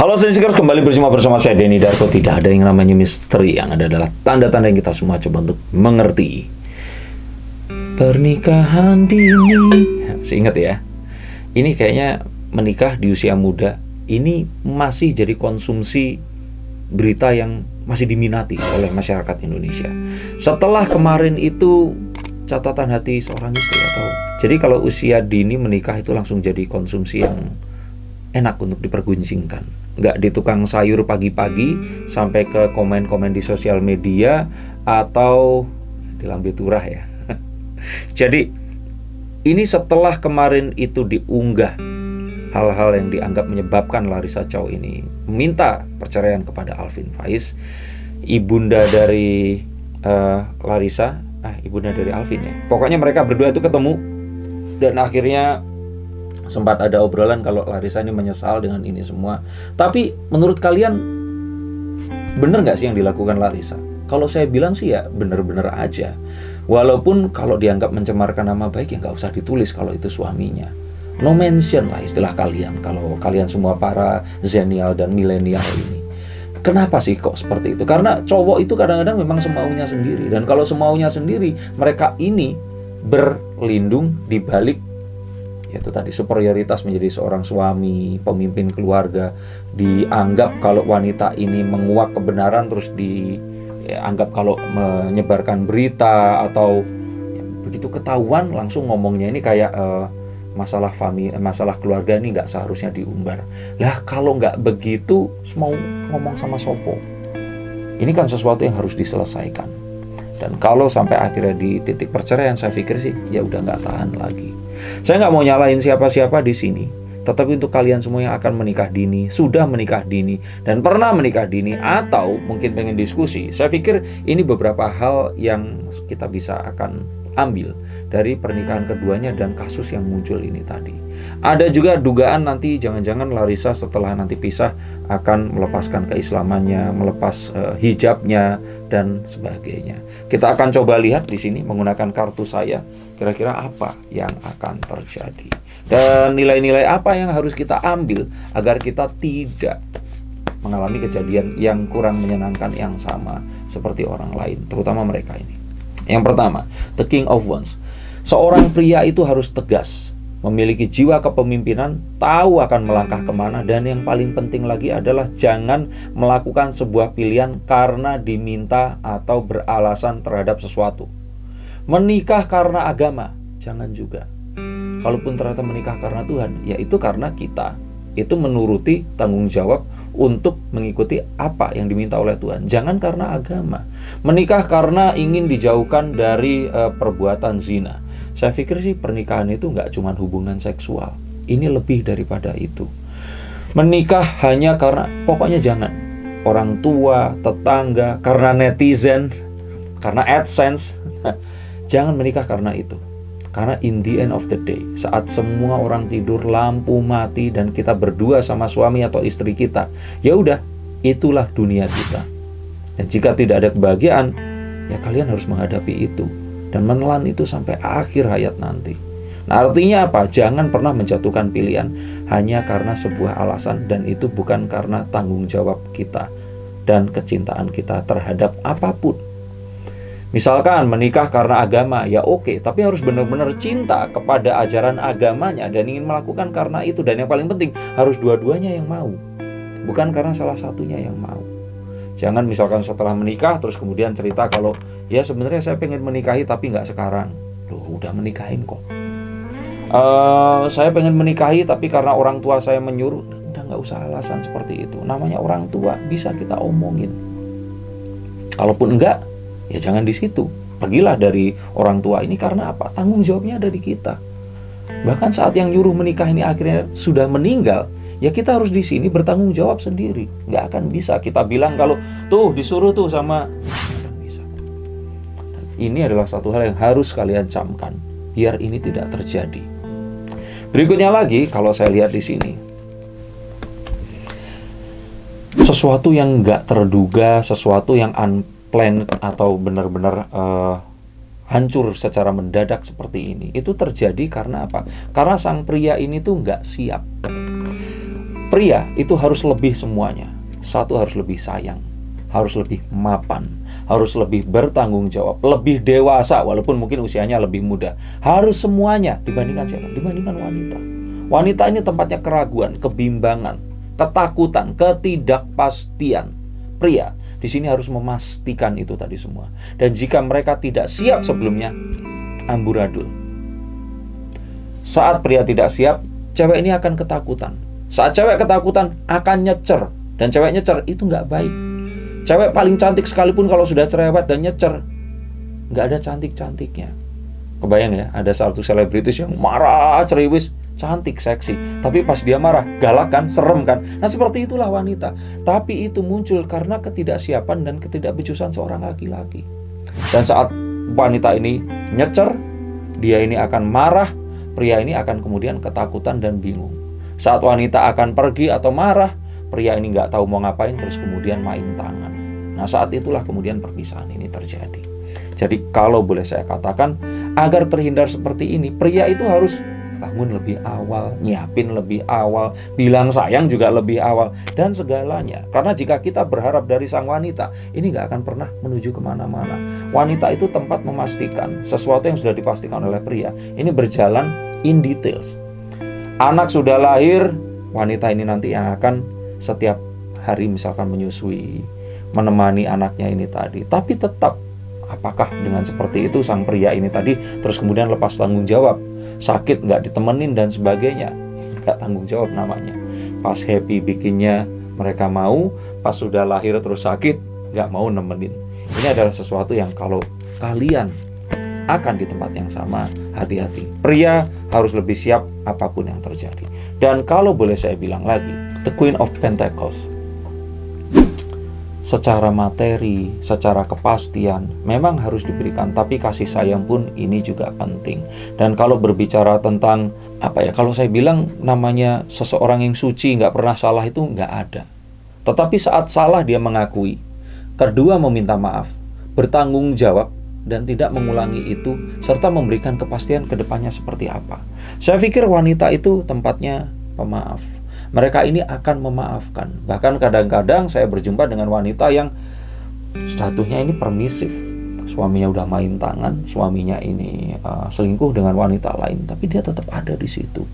Halo Sensikers, kembali bersama saya Denny Darko. Tidak ada yang namanya misteri, yang ada adalah tanda-tanda yang kita semua coba untuk mengerti. Pernikahan dini, ingat ya, ini kayaknya menikah di usia muda, ini masih jadi konsumsi berita yang masih diminati oleh masyarakat Indonesia. Setelah kemarin itu catatan hati seorang istri, atau jadi kalau usia dini menikah itu langsung jadi konsumsi yang enak untuk diperguncingkan. Nggak di tukang sayur pagi-pagi sampai ke komen-komen di sosial media atau di lambe turah ya. Jadi ini setelah kemarin itu diunggah hal-hal yang dianggap menyebabkan Larissa Chow ini meminta perceraian kepada Alvin Faiz, ibunda dari Larissa, ibunda dari Alvin ya. Pokoknya mereka berdua itu ketemu dan akhirnya sempat ada obrolan kalau Larissa ini menyesal dengan ini semua. Tapi menurut kalian bener nggak sih yang dilakukan Larissa? Kalau saya bilang sih ya bener-bener aja. Walaupun kalau dianggap mencemarkan nama baik ya nggak usah ditulis kalau itu suaminya. No mention lah istilah kalian kalau kalian semua para zenial dan milenial ini. Kenapa sih kok seperti itu? Karena cowok itu kadang-kadang memang semaunya sendiri. Dan kalau semaunya sendiri, mereka ini berlindung di balik itu tadi superioritas menjadi seorang suami, pemimpin keluarga. Dianggap kalau wanita ini menguak kebenaran terus dianggap kalau menyebarkan berita atau ya, begitu ketahuan langsung ngomongnya ini kayak masalah keluarga ini nggak seharusnya diumbar. Lah kalau nggak begitu mau ngomong sama sopo. Ini kan sesuatu yang harus diselesaikan. Dan kalau sampai akhirnya di titik perceraian, saya pikir sih ya udah nggak tahan lagi. Saya nggak mau nyalain siapa-siapa di sini, tetapi untuk kalian semua yang akan menikah dini, sudah menikah dini, dan pernah menikah dini, atau mungkin pengen diskusi, saya pikir ini beberapa hal yang kita bisa akan ambil dari pernikahan keduanya dan kasus yang muncul ini tadi. Ada juga dugaan nanti jangan-jangan Larissa setelah nanti pisah akan melepaskan keislamannya, melepas hijabnya dan sebagainya. Kita akan coba lihat di sini menggunakan kartu saya kira-kira apa yang akan terjadi dan nilai-nilai apa yang harus kita ambil agar kita tidak mengalami kejadian yang kurang menyenangkan yang sama seperti orang lain, terutama mereka ini. Yang pertama, the King of Wands. Seorang pria itu harus tegas, memiliki jiwa kepemimpinan, tahu akan melangkah kemana, dan yang paling penting lagi adalah jangan melakukan sebuah pilihan karena diminta atau beralasan terhadap sesuatu. Menikah karena agama, jangan juga. Kalaupun ternyata menikah karena Tuhan, ya itu karena kita itu menuruti tanggung jawab untuk mengikuti apa yang diminta oleh Tuhan. Jangan karena agama. Menikah karena ingin dijauhkan dari perbuatan zina. Saya pikir sih pernikahan itu nggak cuma hubungan seksual. Ini lebih daripada itu. Menikah hanya karena, pokoknya jangan. Orang tua, tetangga, karena netizen, karena AdSense. Jangan menikah karena itu. Karena in the end of the day, saat semua orang tidur, lampu mati, dan kita berdua sama suami atau istri kita, ya udah, itulah dunia kita. Dan jika tidak ada kebahagiaan, ya kalian harus menghadapi itu dan menelan itu sampai akhir hayat nanti. Nah, artinya apa? Jangan pernah menjatuhkan pilihan hanya karena sebuah alasan, dan itu bukan karena tanggung jawab kita dan kecintaan kita terhadap apapun. Misalkan menikah karena agama, ya oke, tapi harus benar-benar cinta kepada ajaran agamanya dan ingin melakukan karena itu. Dan yang paling penting, harus dua-duanya yang mau, bukan karena salah satunya yang mau. Jangan misalkan setelah menikah terus kemudian cerita kalau ya sebenarnya saya pengen menikahi tapi nggak sekarang. Loh, udah menikahin kok. Saya pengen menikahi tapi karena orang tua saya menyuruh. Udah nggak usah alasan seperti itu. Namanya orang tua, bisa kita omongin. Kalaupun enggak, ya jangan di situ. Pergilah dari orang tua ini karena apa? Tanggung jawabnya ada di kita. Bahkan saat yang nyuruh menikah ini akhirnya sudah meninggal, ya kita harus di sini bertanggung jawab sendiri. Nggak akan bisa kita bilang kalau tuh disuruh tuh sama. Nggak akan bisa. Ini adalah satu hal yang harus kalian camkan biar ini tidak terjadi. Berikutnya lagi, kalau saya lihat di sini, sesuatu yang nggak terduga, sesuatu yang unplanned atau benar-benar hancur secara mendadak seperti ini, itu terjadi karena apa? Karena sang pria ini tuh nggak siap. pria itu harus lebih semuanya. Satu, harus lebih sayang, harus lebih mapan, harus lebih bertanggung jawab, lebih dewasa walaupun mungkin usianya lebih muda. Harus semuanya dibandingkan siapa? Dibandingkan wanita. Wanita ini tempatnya keraguan, kebimbangan, ketakutan, ketidakpastian. Pria di sini harus memastikan itu tadi semua. Dan jika mereka tidak siap sebelumnya, amburadul. Saat pria tidak siap, cewek ini akan ketakutan. Saat cewek ketakutan, akan nyecer. Dan cewek nyecer itu nggak baik. Cewek paling cantik sekalipun kalau sudah cerewet dan nyecer, nggak ada cantik-cantiknya. Kebayang ya, ada satu selebritis yang marah, ceriwis, cantik, seksi. Tapi pas dia marah, galak kan, serem kan. Nah seperti itulah wanita. Tapi itu muncul karena ketidaksiapan dan ketidakbecusan seorang laki-laki. Dan saat wanita ini nyecer, dia ini akan marah, pria ini akan kemudian ketakutan dan bingung. Saat wanita akan pergi atau marah, pria ini nggak tahu mau ngapain, terus kemudian main tangan. Nah saat itulah kemudian perpisahan ini terjadi. Jadi kalau boleh saya katakan, agar terhindar seperti ini, pria itu harus bangun lebih awal, nyiapin lebih awal, bilang sayang juga lebih awal, dan segalanya. Karena jika kita berharap dari sang wanita, ini nggak akan pernah menuju kemana-mana. Wanita itu tempat memastikan sesuatu yang sudah dipastikan oleh pria, ini berjalan in details. Anak sudah lahir, wanita ini nanti yang akan setiap hari misalkan menyusui, menemani anaknya ini tadi. Tapi tetap, apakah dengan seperti itu sang pria ini tadi terus kemudian lepas tanggung jawab? Sakit nggak ditemenin dan sebagainya, nggak tanggung jawab namanya. Pas happy bikinnya mereka mau, pas sudah lahir terus sakit nggak mau nemenin. Ini adalah sesuatu yang kalau kalian akan di tempat yang sama, hati-hati. Pria harus lebih siap apapun yang terjadi. Dan kalau boleh saya bilang lagi, the Queen of Pentacles, secara materi, secara kepastian memang harus diberikan, tapi kasih sayang pun ini juga penting. Dan kalau berbicara tentang kalau saya bilang namanya seseorang yang suci nggak pernah salah, itu nggak ada. Tetapi saat salah dia mengakui, kedua meminta maaf, bertanggung jawab, dan tidak mengulangi itu, serta memberikan kepastian ke depannya seperti apa. Saya pikir wanita itu tempatnya pemaaf. Mereka ini akan memaafkan. Bahkan kadang-kadang saya berjumpa dengan wanita yang jatuhnya ini permisif. Suaminya udah main tangan, suaminya ini selingkuh dengan wanita lain, tapi dia tetap ada di situ.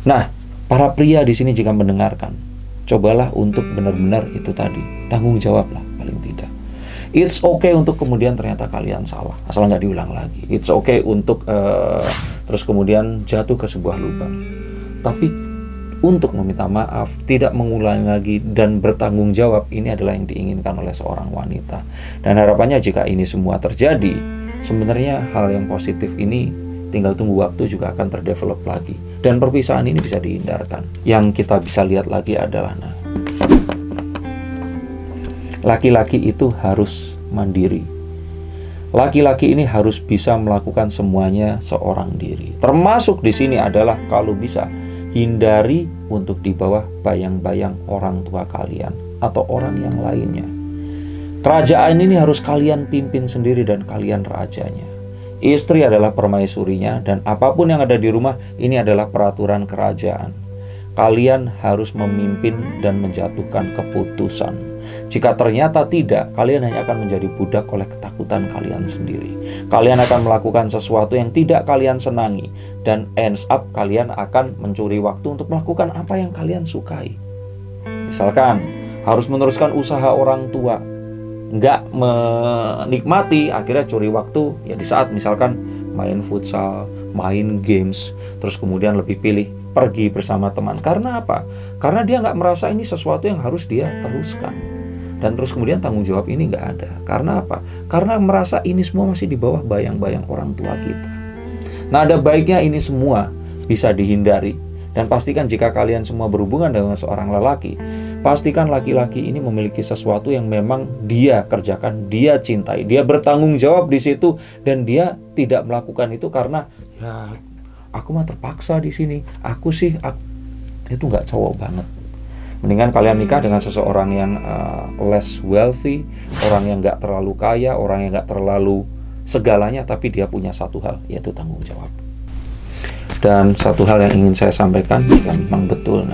Nah, para pria di sini jika mendengarkan, cobalah untuk benar-benar itu tadi, tanggung jawablah paling tidak. It's okay untuk kemudian ternyata kalian salah, asal nggak diulang lagi. It's okay untuk terus kemudian jatuh ke sebuah lubang. Tapi untuk meminta maaf, tidak mengulangi lagi, dan bertanggung jawab, ini adalah yang diinginkan oleh seorang wanita. Dan harapannya jika ini semua terjadi, sebenarnya hal yang positif ini tinggal tunggu waktu juga akan terdevelop lagi. Dan perpisahan ini bisa dihindarkan. Yang kita bisa lihat lagi adalah laki-laki itu harus mandiri. Laki-laki ini harus bisa melakukan semuanya seorang diri. Termasuk di sini adalah kalau bisa hindari untuk di bawah bayang-bayang orang tua kalian atau orang yang lainnya. Kerajaan ini harus kalian pimpin sendiri dan kalian rajanya. Istri adalah permaisurinya, dan apapun yang ada di rumah ini adalah peraturan kerajaan. Kalian harus memimpin dan menjatuhkan keputusan. Jika ternyata tidak, kalian hanya akan menjadi budak oleh ketakutan kalian sendiri. Kalian akan melakukan sesuatu yang tidak kalian senangi, dan ends up kalian akan mencuri waktu untuk melakukan apa yang kalian sukai. Misalkan harus meneruskan usaha orang tua, nggak menikmati, akhirnya curi waktu ya di saat misalkan main futsal, main games, terus kemudian lebih pilih pergi bersama teman. Karena apa? Karena dia nggak merasa ini sesuatu yang harus dia teruskan. Dan terus kemudian tanggung jawab ini nggak ada. Karena apa? Karena merasa ini semua masih di bawah bayang-bayang orang tua kita. Nah, ada baiknya ini semua bisa dihindari. Dan pastikan jika kalian semua berhubungan dengan seorang lelaki, pastikan laki-laki ini memiliki sesuatu yang memang dia kerjakan, dia cintai, dia bertanggung jawab di situ, dan dia tidak melakukan itu karena ya aku mah terpaksa di sini. Itu nggak cowok banget. Mendingan kalian nikah dengan seseorang yang less wealthy, orang yang nggak terlalu kaya, orang yang nggak terlalu segalanya, tapi dia punya satu hal, yaitu tanggung jawab. Dan satu hal yang ingin saya sampaikan, jika memang betul,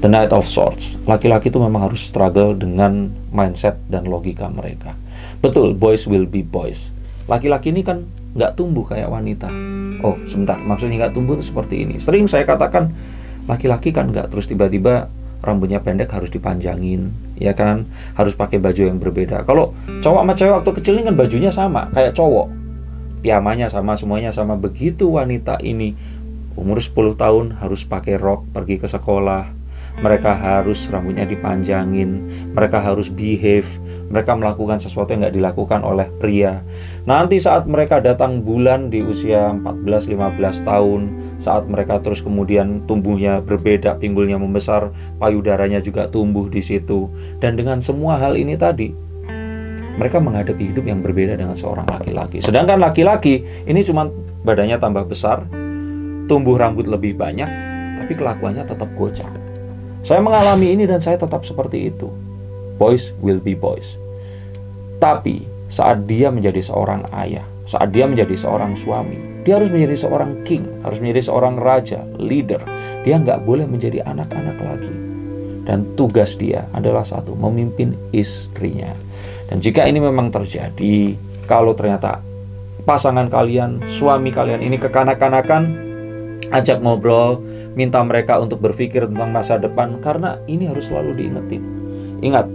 The Knight of Swords. Laki-laki itu memang harus struggle dengan mindset dan logika mereka. Betul, boys will be boys. Laki-laki ini kan nggak tumbuh kayak wanita. Oh, sebentar, maksudnya nggak tumbuh itu seperti ini. Sering saya katakan, laki-laki kan nggak terus tiba-tiba rambutnya pendek harus dipanjangin, ya kan? Harus pakai baju yang berbeda. Kalau cowok sama cewek waktu kecil ini kan bajunya sama, kayak cowok. Piyamanya sama, semuanya sama. Begitu wanita ini umur 10 tahun harus pakai rok pergi ke sekolah. Mereka harus rambutnya dipanjangin, mereka harus behave, mereka melakukan sesuatu yang nggak dilakukan oleh pria. Nanti saat mereka datang bulan di usia 14-15 tahun, saat mereka terus kemudian tumbuhnya berbeda, pinggulnya membesar, payudaranya juga tumbuh di situ. Dan dengan semua hal ini tadi, mereka menghadapi hidup yang berbeda dengan seorang laki-laki. Sedangkan laki-laki ini cuma badannya tambah besar, tumbuh rambut lebih banyak, tapi kelakuannya tetap gocap. Saya mengalami ini dan saya tetap seperti itu. Boys will be boys. Tapi saat dia menjadi seorang ayah, saat dia menjadi seorang suami, dia harus menjadi seorang king, harus menjadi seorang raja, leader. Dia nggak boleh menjadi anak-anak lagi. Dan tugas dia adalah satu, memimpin istrinya. Dan jika ini memang terjadi, kalau ternyata pasangan kalian, suami kalian ini kekanak-kanakan, ajak ngobrol, minta mereka untuk berpikir tentang masa depan, karena ini harus selalu diingetin. Ingat,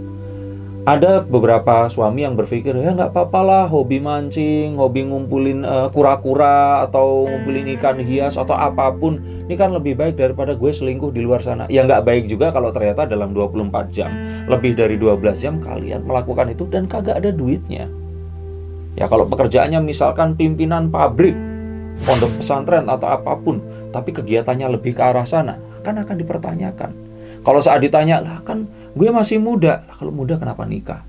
ada beberapa suami yang berpikir, ya nggak apa-apa lah, hobi mancing, hobi ngumpulin kura-kura, atau ngumpulin ikan hias, atau apapun, ini kan lebih baik daripada gue selingkuh di luar sana. Ya nggak baik juga kalau ternyata dalam 24 jam, lebih dari 12 jam kalian melakukan itu dan kagak ada duitnya. Ya kalau pekerjaannya misalkan pimpinan pabrik, pondok pesantren atau apapun, tapi kegiatannya lebih ke arah sana, kan akan dipertanyakan. Kalau saat ditanya, lah kan gue masih muda. Lah, kalau muda kenapa nikah?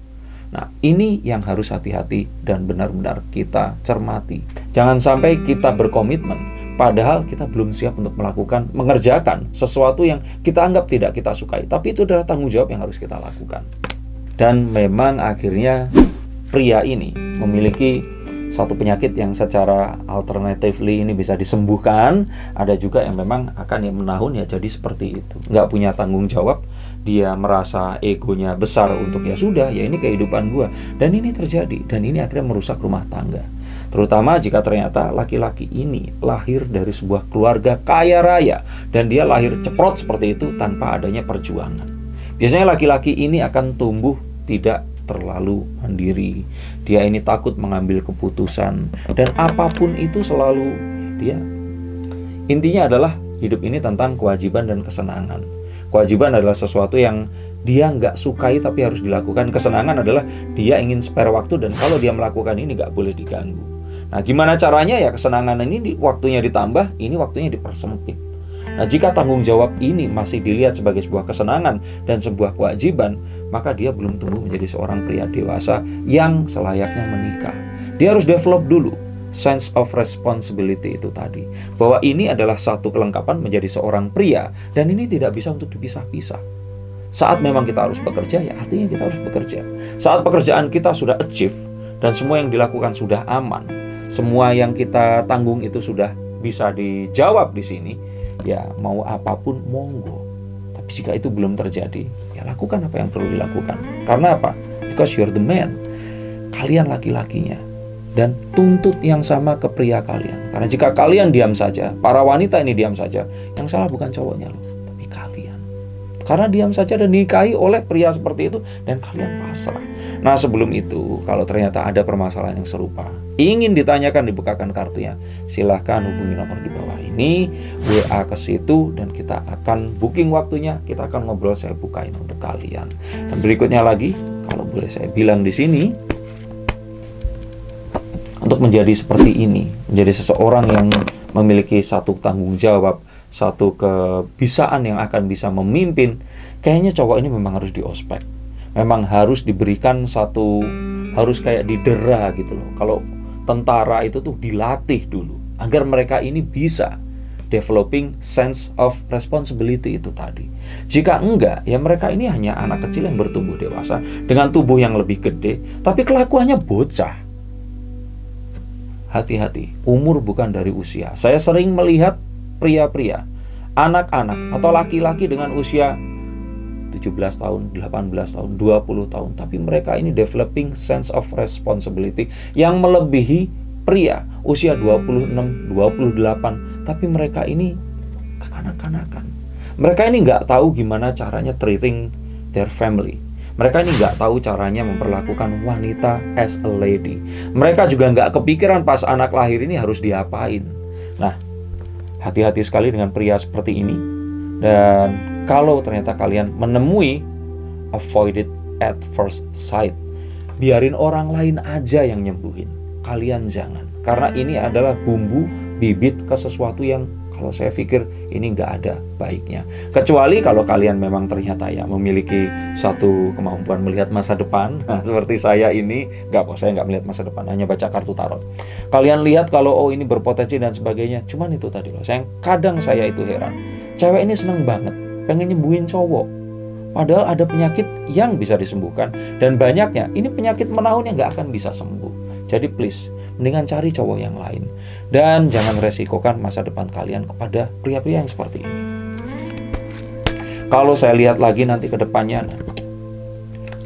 Nah, ini yang harus hati-hati dan benar-benar kita cermati. Jangan sampai kita berkomitmen, padahal kita belum siap untuk mengerjakan sesuatu yang kita anggap tidak kita sukai. Tapi itu adalah tanggung jawab yang harus kita lakukan. Dan memang akhirnya pria ini memiliki satu penyakit yang secara alternatively ini bisa disembuhkan. Ada juga yang memang akan yang menahun ya jadi seperti itu, nggak punya tanggung jawab. Dia merasa egonya besar untuk ya sudah, ya ini kehidupan gua. Dan ini terjadi, dan ini akhirnya merusak rumah tangga. Terutama jika ternyata laki-laki ini lahir dari sebuah keluarga kaya raya, dan dia lahir ceprot seperti itu tanpa adanya perjuangan. Biasanya laki-laki ini akan tumbuh tidak terlalu mandiri. Dia ini takut mengambil keputusan, dan apapun itu selalu dia. Intinya adalah hidup ini tentang kewajiban dan kesenangan. Kewajiban adalah sesuatu yang dia nggak sukai tapi harus dilakukan. Kesenangan adalah dia ingin spare waktu, dan kalau dia melakukan ini nggak boleh diganggu. Nah, gimana caranya? Ya kesenangan ini waktunya ditambah, ini waktunya dipersempit. Nah, jika tanggung jawab ini masih dilihat sebagai sebuah kesenangan dan sebuah kewajiban, maka dia belum tumbuh menjadi seorang pria dewasa yang selayaknya menikah. Dia harus develop dulu sense of responsibility itu tadi, bahwa ini adalah satu kelengkapan menjadi seorang pria, dan ini tidak bisa untuk dipisah-pisah. Saat memang kita harus bekerja, ya artinya kita harus bekerja. Saat pekerjaan kita sudah achieve dan semua yang dilakukan sudah aman, semua yang kita tanggung itu sudah bisa dijawab di sini, ya mau apapun monggo. Tapi jika itu belum terjadi, ya lakukan apa yang perlu dilakukan. Karena apa? Because you're the man. Kalian laki-lakinya. Dan tuntut yang sama ke pria kalian. Karena jika kalian diam saja, para wanita ini diam saja, yang salah bukan cowoknya loh, tapi kalian. Karena diam saja dan dinikahi oleh pria seperti itu, dan kalian pasrah. Nah, sebelum itu, kalau ternyata ada permasalahan yang serupa, ingin ditanyakan, dibukakan kartunya, silahkan hubungi nomor di bawah ini, WA ke situ, dan kita akan booking waktunya, kita akan ngobrol, saya bukain untuk kalian. Dan berikutnya lagi, kalau boleh saya bilang di sini, untuk menjadi seperti ini, menjadi seseorang yang memiliki satu tanggung jawab, satu kebisaan yang akan bisa memimpin, kayaknya cowok ini memang harus diospek. Memang harus diberikan satu, harus kayak didera gitu loh. Kalau tentara itu tuh dilatih dulu, agar mereka ini bisa developing sense of responsibility itu tadi. Jika enggak, ya mereka ini hanya anak kecil yang bertumbuh dewasa dengan tubuh yang lebih gede, tapi kelakuannya bocah. Hati-hati, umur bukan dari usia. Saya sering melihat pria-pria, anak-anak atau laki-laki dengan usia 17 tahun, 18 tahun, 20 tahun, tapi mereka ini developing sense of responsibility yang melebihi pria usia 26, 28, tapi mereka ini kekanak-kanakan. Mereka ini nggak tahu gimana caranya treating their family. Mereka ini nggak tahu caranya memperlakukan wanita as a lady. Mereka juga nggak kepikiran pas anak lahir ini harus diapain. Nah, hati-hati sekali dengan pria seperti ini. Dan kalau ternyata kalian menemui avoid it at first sight, biarin orang lain aja yang nyembuhin. Kalian jangan. Karena ini adalah bumbu bibit ke sesuatu yang kalau saya pikir ini nggak ada baiknya. Kecuali kalau kalian memang ternyata ya memiliki satu kemampuan melihat masa depan. Nah, seperti saya ini, saya nggak melihat masa depan, hanya baca kartu tarot. Kalian lihat kalau ini berpotensi dan sebagainya. Cuman itu tadi loh, kadang saya itu heran. Cewek ini seneng banget, pengen nyembuhin cowok. Padahal ada penyakit yang bisa disembuhkan. Dan banyaknya, ini penyakit menahun yang nggak akan bisa sembuh. Jadi please, mendingan cari cowok yang lain. Dan jangan resikokan masa depan kalian kepada pria-pria yang seperti ini. Kalau saya lihat lagi nanti ke depannya,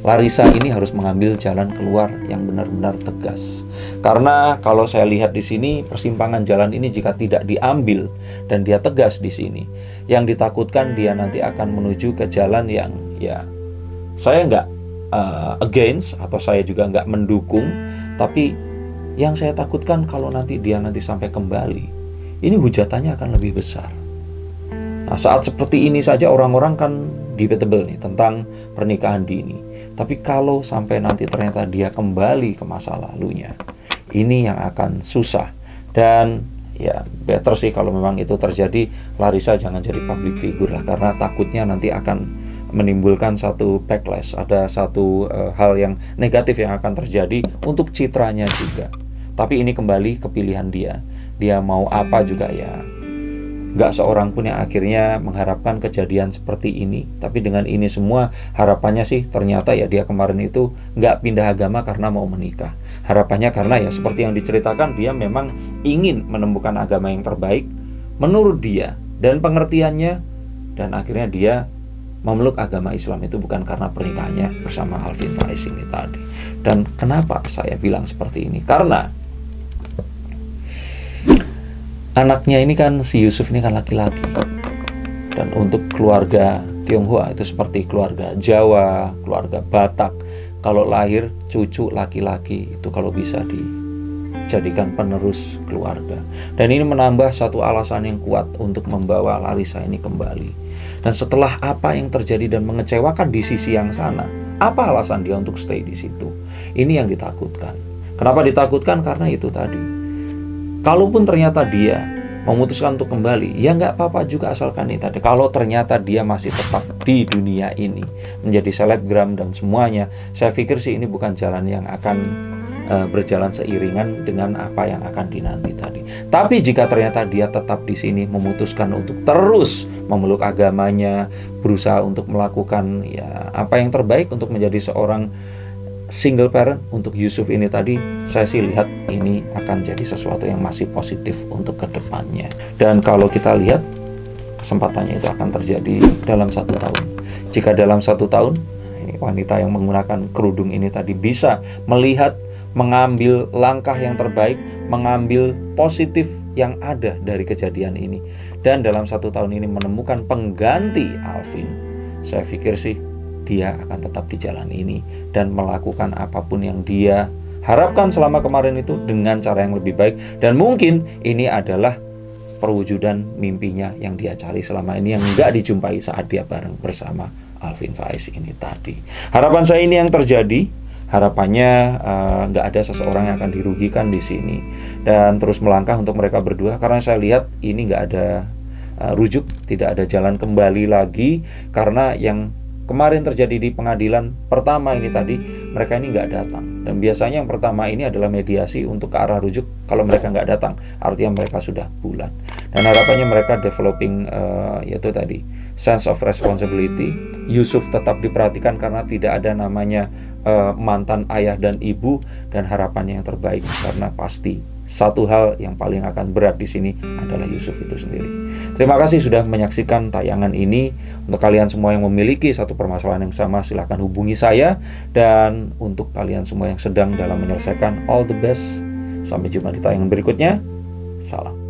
Larissa ini harus mengambil jalan keluar yang benar-benar tegas. Karena kalau saya lihat di sini, persimpangan jalan ini jika tidak diambil dan dia tegas di sini, yang ditakutkan dia nanti akan menuju ke jalan yang saya nggak against atau saya juga nggak mendukung, tapi yang saya takutkan kalau nanti sampai kembali, ini hujatannya akan lebih besar. Nah, saat seperti ini saja orang-orang kan debatable nih tentang pernikahan dini. Tapi kalau sampai nanti ternyata dia kembali ke masa lalunya, ini yang akan susah. Dan ya better sih kalau memang itu terjadi, Larissa jangan jadi public figure lah, karena takutnya nanti akan menimbulkan satu backlash, ada satu hal yang negatif yang akan terjadi untuk citranya juga. Tapi ini kembali ke pilihan dia mau apa juga ya. Gak seorang pun yang akhirnya mengharapkan kejadian seperti ini. Tapi dengan ini semua harapannya sih ternyata ya dia kemarin itu gak pindah agama karena mau menikah. Harapannya karena ya seperti yang diceritakan, dia memang ingin menemukan agama yang terbaik menurut dia dan pengertiannya. Dan akhirnya dia memeluk agama Islam itu bukan karena pernikahannya bersama Alvin Faiz ini tadi. Dan kenapa saya bilang seperti ini? Karena anaknya ini kan, si Yusuf ini kan laki-laki. Dan untuk keluarga Tionghoa itu seperti keluarga Jawa, keluarga Batak, kalau lahir cucu laki-laki itu kalau bisa dijadikan penerus keluarga. Dan ini menambah satu alasan yang kuat untuk membawa Larissa ini kembali. Dan setelah apa yang terjadi dan mengecewakan di sisi yang sana, apa alasan dia untuk stay di situ? Ini yang ditakutkan. Kenapa ditakutkan? Karena itu tadi. Kalaupun ternyata dia memutuskan untuk kembali, ya nggak apa-apa juga asalkan ini tadi. Kalau ternyata dia masih tetap di dunia ini, menjadi selebgram dan semuanya, saya pikir sih ini bukan jalan yang akan berjalan seiringan dengan apa yang akan dinanti tadi. Tapi jika ternyata dia tetap di sini, memutuskan untuk terus memeluk agamanya, berusaha untuk melakukan ya apa yang terbaik untuk menjadi seorang single parent untuk Yusuf ini tadi, saya sih lihat ini akan jadi sesuatu yang masih positif untuk kedepannya. Dan kalau kita lihat, kesempatannya itu akan terjadi dalam 1 tahun. Jika dalam 1 tahun, ini wanita yang menggunakan kerudung ini tadi bisa melihat, mengambil langkah yang terbaik, mengambil positif yang ada dari kejadian ini, dan dalam 1 tahun ini menemukan pengganti Alvin, saya pikir sih dia akan tetap di jalan ini dan melakukan apapun yang dia harapkan selama kemarin itu dengan cara yang lebih baik. Dan mungkin ini adalah perwujudan mimpinya yang dia cari selama ini, yang nggak dijumpai saat dia bareng bersama Alvin Faiz ini tadi. Harapan saya ini yang terjadi. Harapannya nggak ada seseorang yang akan dirugikan di sini, dan terus melangkah untuk mereka berdua, karena saya lihat ini nggak ada rujuk, tidak ada jalan kembali lagi. Karena yang kemarin terjadi di pengadilan pertama ini tadi, mereka ini nggak datang. Dan biasanya yang pertama ini adalah mediasi untuk ke arah rujuk. Kalau mereka nggak datang, artinya mereka sudah bulat. Dan harapannya mereka developing yaitu tadi sense of responsibility. Yusuf tetap diperhatikan karena tidak ada namanya mantan ayah dan ibu. Dan harapannya yang terbaik, karena pasti satu hal yang paling akan berat di sini adalah Yusuf itu sendiri. Terima kasih sudah menyaksikan tayangan ini. Untuk kalian semua yang memiliki satu permasalahan yang sama, silahkan hubungi saya. Dan untuk kalian semua yang sedang dalam menyelesaikan, all the best. Sampai jumpa di tayangan berikutnya. Salam.